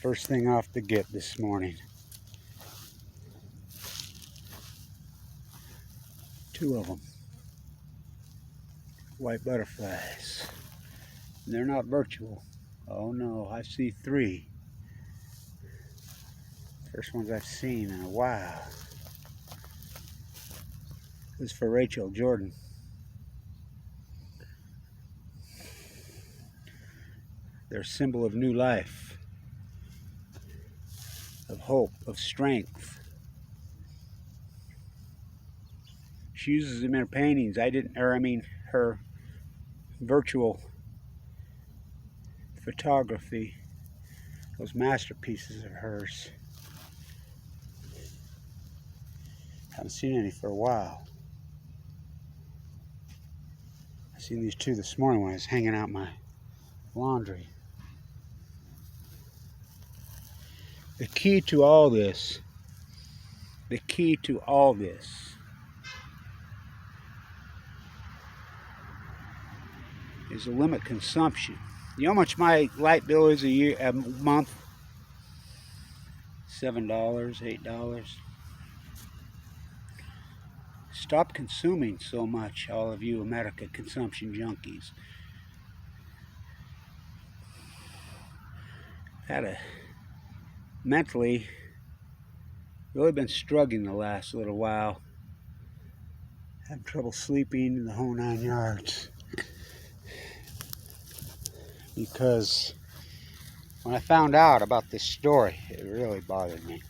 First thing off the get this morning. 2 of them. White butterflies. And they're not virtual. Oh no, I see 3. First ones I've seen in a while. This is for Rachel Jordan. They're a symbol of new life, of hope, of strength. She uses them in her paintings. Her virtual photography, those masterpieces of hers. Haven't seen any for a while. I seen these 2 this morning when I was hanging out my laundry. The key to all this is to limit consumption. You know how much my light bill is a month? $7, $8. Stop consuming so much, all of you America consumption junkies. Mentally really been struggling the last little while. Having trouble sleeping in the whole 9 yards. Because when I found out about this story, it really bothered me.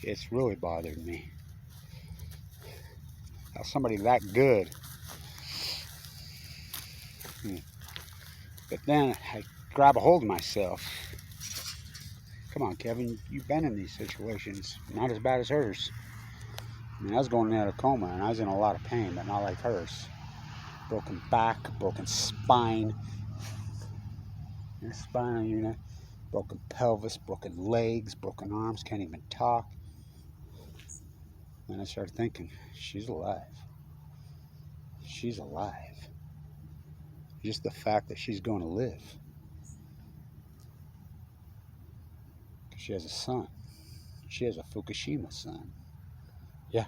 It's really bothered me. How somebody that good. But then I grab a hold of myself. Come on, Kevin, you've been in these situations. Not as bad as hers. I mean, I was going into a coma and I was in a lot of pain, but not like hers. Broken back, broken spine. Spinal unit, broken pelvis, broken legs, broken arms, can't even talk. And I started thinking, she's alive. She's alive. Just the fact that she's going to live. She has a son. She has a Fukushima son. Yeah.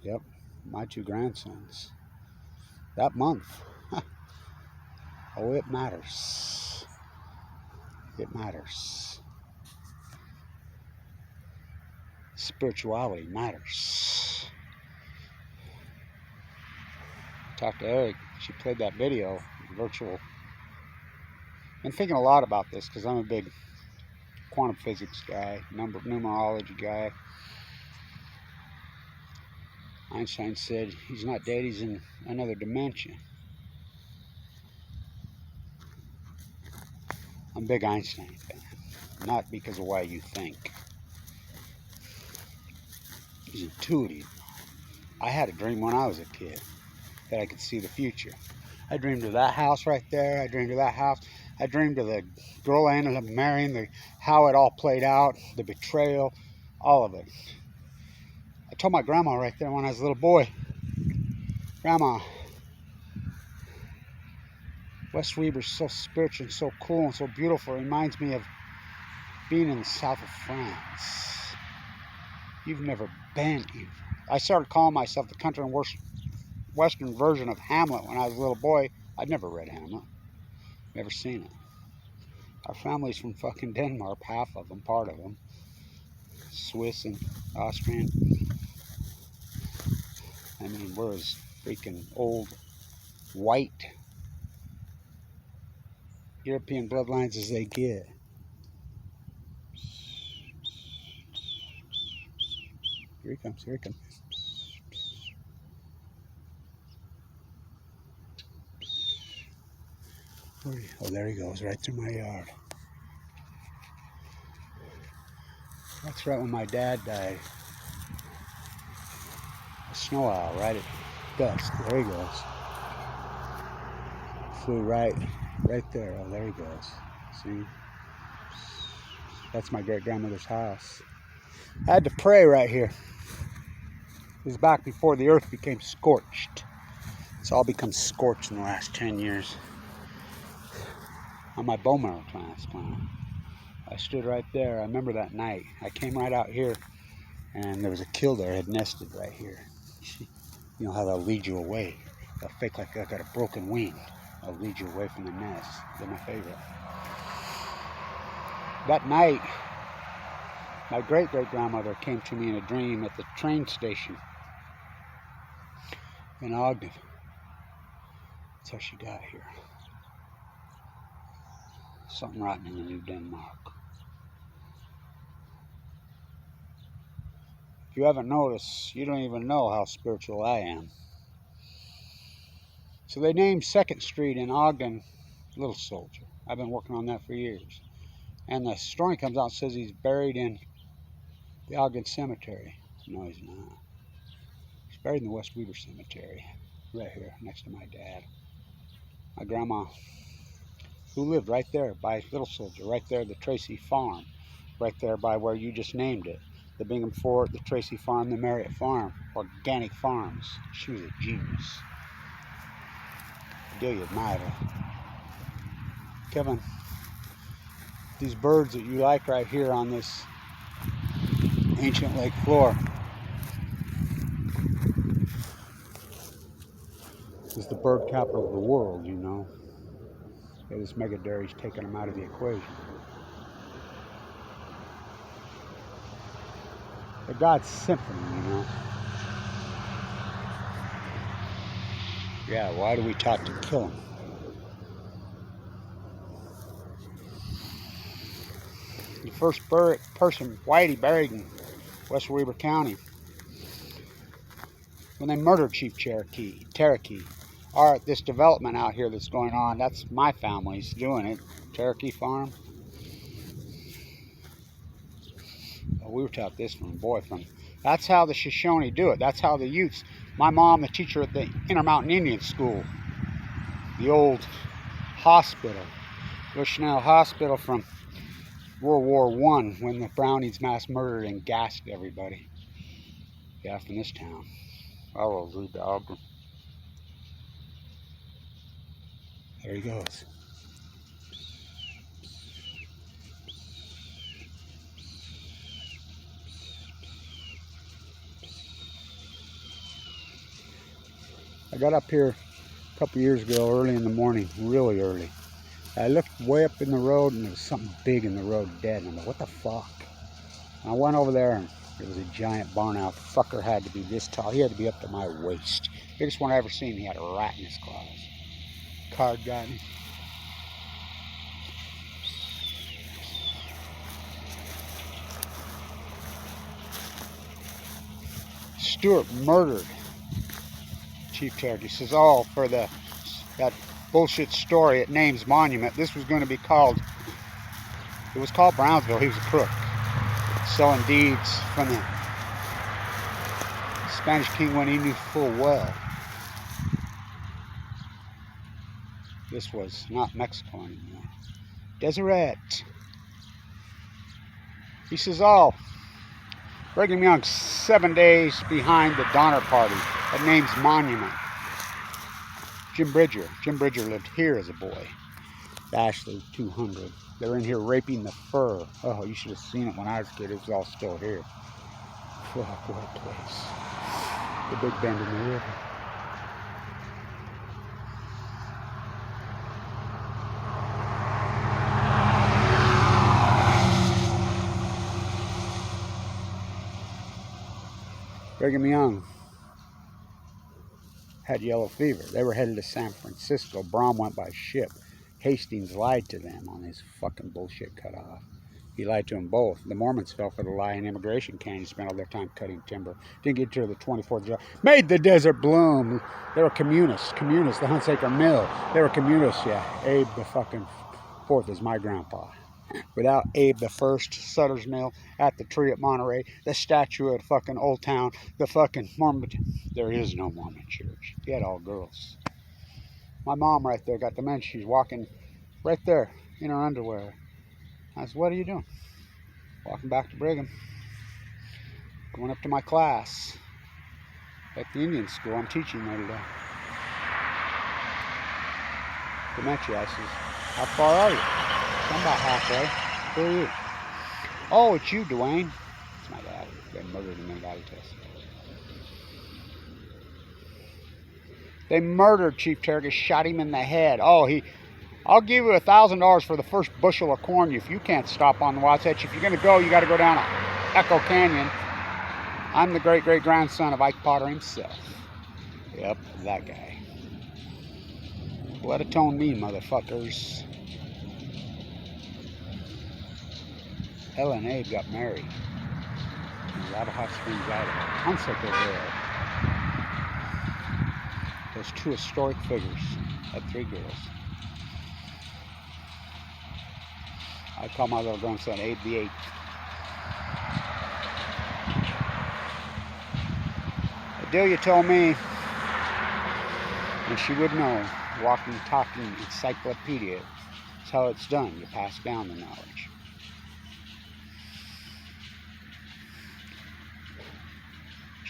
Yep. My 2 grandsons. That month. Oh, it matters. It matters. Spirituality matters. Talked to Eric. She played that video, virtual. Been thinking a lot about this because I'm a big quantum physics guy, numerology guy. Einstein said he's not dead, he's in another dimension. I'm a big Einstein fan, not because of why you think. He's intuitive. I had a dream when I was a kid that I could see the future. I dreamed of that house right there. I dreamed of that house. I dreamed of the girl I ended up marrying, how it all played out, the betrayal, all of it. I told my grandma right there when I was a little boy, Grandma, West Weber's so spiritual and so cool and so beautiful. It reminds me of being in the south of France. You've never been here. I started calling myself the country and western version of Hamlet when I was a little boy. I'd never read Hamlet. Never seen it. Our family's from fucking Denmark, half of them, part of them. Swiss and Austrian. I mean, we're as freaking old, white European bloodlines as they get. Here he comes, here he comes. Oh, there he goes, right through my yard. That's right when my dad died. A snow owl right at dusk. There he goes. Flew right there. Oh, there he goes. See? That's my great-grandmother's house. I had to pray right here. This is back before the earth became scorched. It's all become scorched in the last 10 years. On my bone marrow transplant. I stood right there. I remember that night. I came right out here, and there was a killer had nested right here. You know how they'll lead you away. They'll fake like they got a broken wing. They'll lead you away from the nest. They're my favorite. That night, my great-great-grandmother came to me in a dream at the train station in Ogden. That's how she got here. Something rotten in the New Denmark. If you haven't noticed, you don't even know how spiritual I am. So they named 2nd Street in Ogden Little Soldier. I've been working on that for years. And the story comes out and says he's buried in the Ogden Cemetery. No, he's not. He's buried in the West Weaver Cemetery, right here, next to my dad. My grandma, who lived right there by Little Soldier, right there, the Tracy Farm, right there by where you just named it. The Bingham Fort, the Tracy Farm, the Marriott Farm, organic farms. She was a genius. Delia Nyla. Kevin, these birds that you like right here on this ancient lake floor is the bird capital of the world, you know. Yeah, this mega dairy's taking them out of the equation. They're God's symphony, you know. Yeah, why do we talk to kill them? The first person, Whitey, buried in West Weber County when they murdered Chief Cherokee. All right, this development out here that's going on, that's my family's doing it. Cherokee Farm. Well, we were taught this from a boy. That's how the Shoshone do it. That's how the Utes. My mom, the teacher at the Intermountain Indian School, the old hospital, Bushnell Hospital from World War I, when the Brownies mass murdered and gassed everybody. Yeah, from this town. Oh, the dog. There he goes. I got up here a couple years ago, early in the morning, really early. I looked way up in the road, and there was something big in the road dead. And I'm like, what the fuck? And I went over there, and there was a giant barn owl. The fucker had to be this tall. He had to be up to my waist. Biggest one I ever seen. He had a rat in his claws. Card got him. Stewart murdered Chief Cherokee. He says, oh, for that bullshit story at Names Monument, this was going to be called, it was called Brownsville. He was a crook, selling deeds from the Spanish king when he knew full well this was not Mexico anymore. Deseret. He says, oh, Brigham Young's 7 days behind the Donner Party at Names Monument. Jim Bridger lived here as a boy. Ashley 200. They're in here raping the fur. Oh, you should have seen it when I was a kid. It was all still here. Fuck, what a place. The Big Bend in the river. Brigham Young had yellow fever. They were headed to San Francisco. Brom went by ship. Hastings lied to them on his fucking bullshit cutoff. He lied to them both. The Mormons fell for the lie in immigration canyon, spent all their time cutting timber. Didn't get to the 24th of July. Made the desert bloom. They were communists, the Hunsaker Mill. They were communists, yeah. Abe the fucking fourth is my grandpa. Without Abe the First, Sutter's Mill, at the tree at Monterey, the statue at fucking Old Town, the fucking Mormon. There is no Mormon church. He had all girls. My mom right there got dementia. She's walking right there in her underwear. I said, what are you doing? Walking back to Brigham. Going up to my class at the Indian school. I'm teaching there today. Dementia. I says, how far are you? I'm about halfway. Who are you? Oh, it's you, Dwayne. It's my dad. They murdered him in a body test. They murdered Chief Cherokee, shot him in the head. Oh, I'll give you $1,000 for the first bushel of corn if you can't stop on the Wasatch. If you're going to go, you got to go down Echo Canyon. I'm the great-great-grandson of Ike Potter himself. Yep, that guy. Blood atone me, motherfuckers. Ella and Abe got married in Lava Hot Springs, Idaho. Hunsaker girl. Those two historic figures had 3 girls. I call my little grandson Abe the 8th. Adelia told me, and she would know, walking, talking encyclopedia is how it's done. You pass down the knowledge.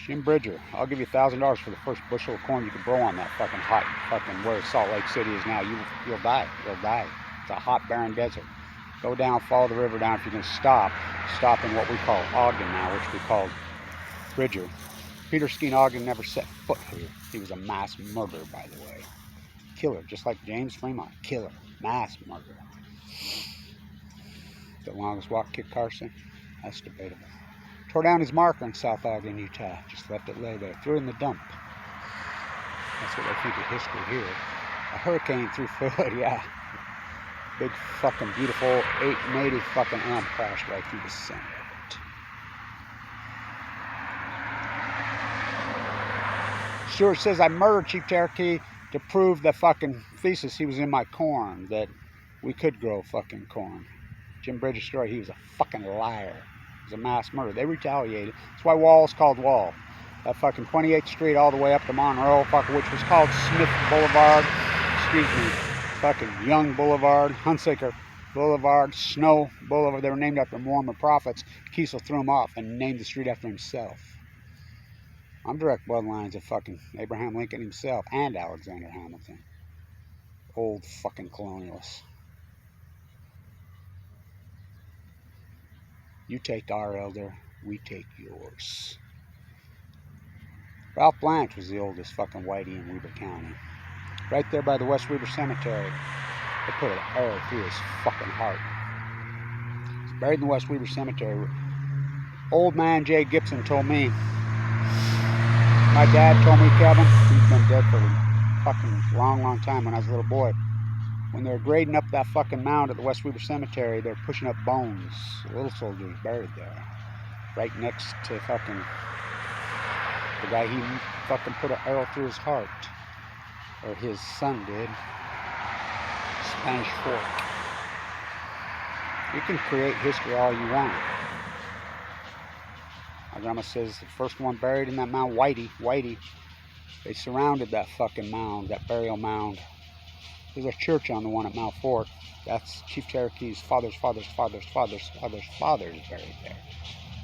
Jim Bridger, I'll give you $1,000 for the first bushel of corn you can blow on that fucking hot, where Salt Lake City is now. You'll die. You'll die. It's a hot, barren desert. Go down, follow the river down. If you can stop in what we call Ogden now, which we called Bridger. Peter Skeen Ogden never set foot here. He was a mass murderer, by the way. Killer, just like James Fremont. Killer, mass murderer. The longest walk, Kit Carson? That's debatable. Tore down his marker in South Ogden, Utah. Just left it lay there. Threw it in the dump. That's what they think of history here. A hurricane through Philly, yeah. Big fucking beautiful 880 fucking amp crashed right through the center of it. Stewart says I murdered Chief Cherokee to prove the fucking thesis he was in my corn, that we could grow fucking corn. Jim Bridges' story, he was a fucking liar. It was a mass murder. They retaliated. That's why Wall is called Wall. That fucking 28th Street all the way up to Monroe, fucking, which was called Smith Boulevard. Excuse me. Fucking Young Boulevard, Hunsaker Boulevard, Snow Boulevard. They were named after Mormon prophets. Kiesel threw them off and named the street after himself. I'm direct bloodlines of fucking Abraham Lincoln himself and Alexander Hamilton. Old fucking colonialists. You take our elder, we take yours. Ralph Blanch was the oldest fucking whitey in Weber County. Right there by the West Weber Cemetery. They put an arrow through his fucking heart. He's buried in the West Weber Cemetery. Old man Jay Gibson told me. My dad told me, Kevin, he's been dead for a fucking long time when I was a little boy. When they were grading up that fucking mound at the West Weber Cemetery, they were pushing up bones. A little soldier was buried there. Right next to fucking the guy he fucking put an arrow through his heart. Or his son did. Spanish Fork. You can create history all you want. My grandma says the first one buried in that mound, Whitey. They surrounded that fucking mound, that burial mound. There's a church on the one at Mount Fork. That's Chief Cherokee's father's buried there.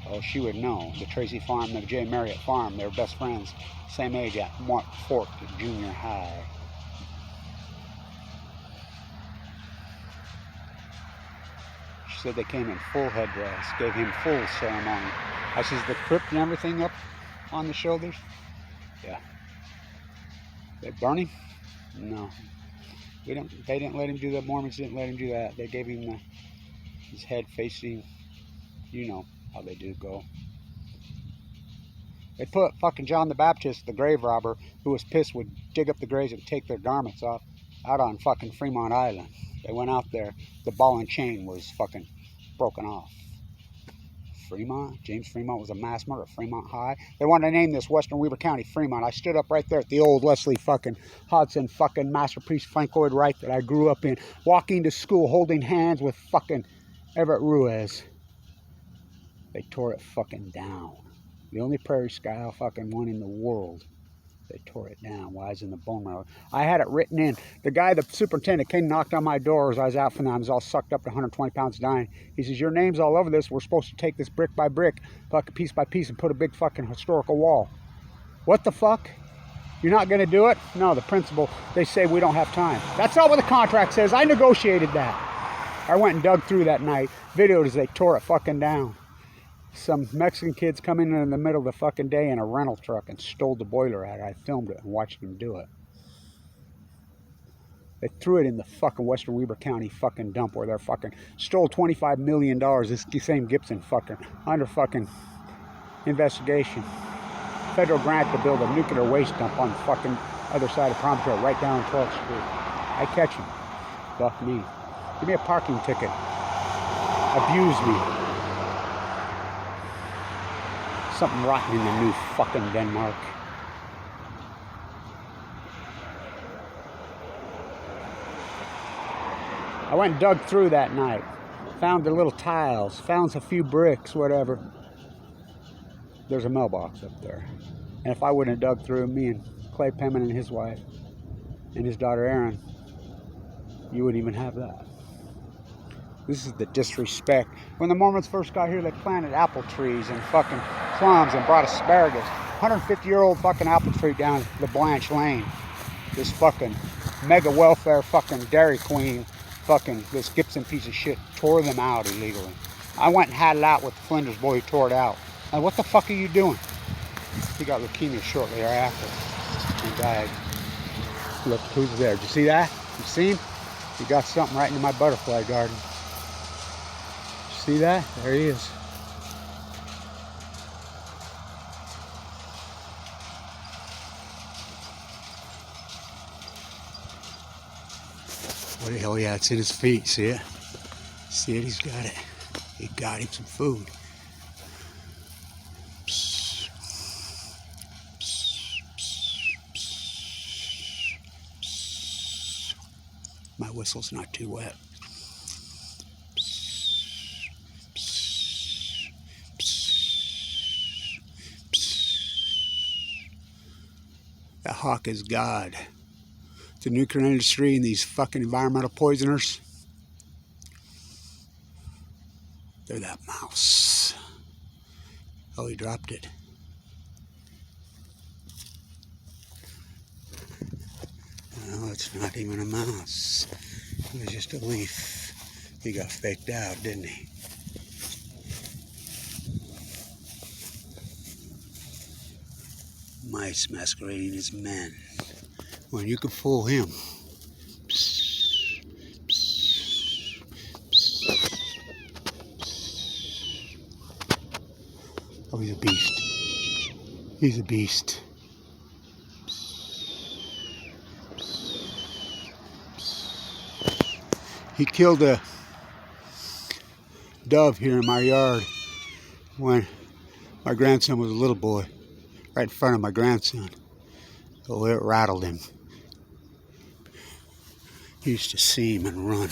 Oh, she would know. The Tracy Farm, the J. Marriott Farm, they were best friends. Same age at Mount Fork Junior High. She said they came in full headdress, gave him full ceremony. I says, the crypt and everything up on the shoulders? Yeah. They burn him? No. They didn't let him do that. Mormons didn't let him do that. They gave him his head facing, you know how they do go. They put fucking John the Baptist, the grave robber, who was pissed, would dig up the graves and take their garments off, out on fucking Fremont Island. They went out there, the ball and chain was fucking broken off. Fremont? James Fremont was a mass murderer. Fremont High. They wanted to name this Western Weber County Fremont. I stood up right there at the old Leslie fucking Hodson fucking masterpiece Frank Lloyd Wright that I grew up in, walking to school holding hands with fucking Everett Ruiz. They tore it fucking down. The only prairie sky fucking one in the world. They tore it down. Why is in the bone marrow? I had it written in. The guy, the superintendent, came and knocked on my door as I was out from them. I was all sucked up to 120 pounds dying. He says, your name's all over this. We're supposed to take this brick by brick, fucking piece by piece, and put a big fucking historical wall. What the fuck? You're not going to do it? No, the principal, they say we don't have time. That's not what the contract says. I negotiated that. I went and dug through that night, videoed as they tore it fucking down. Some Mexican kids come in the middle of the fucking day in a rental truck and stole the boiler out. I filmed it and watched them do it. They threw it in the fucking Western Weber County fucking dump where they're fucking stole $25 million. This same Gibson fucker under fucking investigation. Federal grant to build a nuclear waste dump on the fucking other side of Promontory, right down on 12th Street. I catch him. Fuck me. Give me a parking ticket. Abuse me. Something rotten in the new fucking Denmark. I went and dug through that night. Found the little tiles. Found a few bricks, whatever. There's a mailbox up there. And if I wouldn't have dug through, me and Clay Penman and his wife and his daughter Erin, you wouldn't even have that. This is the disrespect. When the Mormons first got here, they planted apple trees and fucking plums and brought asparagus. 150-year-old fucking apple tree down the Blanch lane. This fucking mega welfare fucking Dairy Queen fucking, this Gibson piece of shit tore them out illegally. I went and had it out with the Flinders boy who tore it out. Now, what the fuck are you doing? He got leukemia shortly thereafter. He died. Look, who's there? Did you see that? You see him? He got something right into my butterfly garden. See that? There he is. What the hell? Yeah, it's in his feet. See it? See it? He's got it. He got him some food. My whistle's not too wet. The hawk is God. The nuclear industry and these fucking environmental poisoners, they're that mouse. Oh, he dropped it. No, it's not even a mouse. It was just a leaf. He got faked out, didn't he? Mice masquerading as men. When you can fool him. Oh, he's a beast. He's a beast. He killed a dove here in my yard when my grandson was a little boy, right in front of my grandson. Oh, it rattled him. He used to see him and run.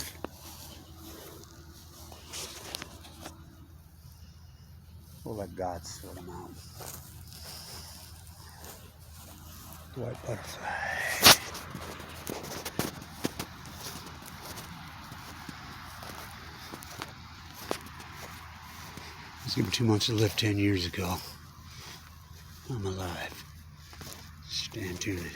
We'll let God sort him out. White butterfly. I was given 2 months to live 10 years ago. I'm alive. Stand tuned.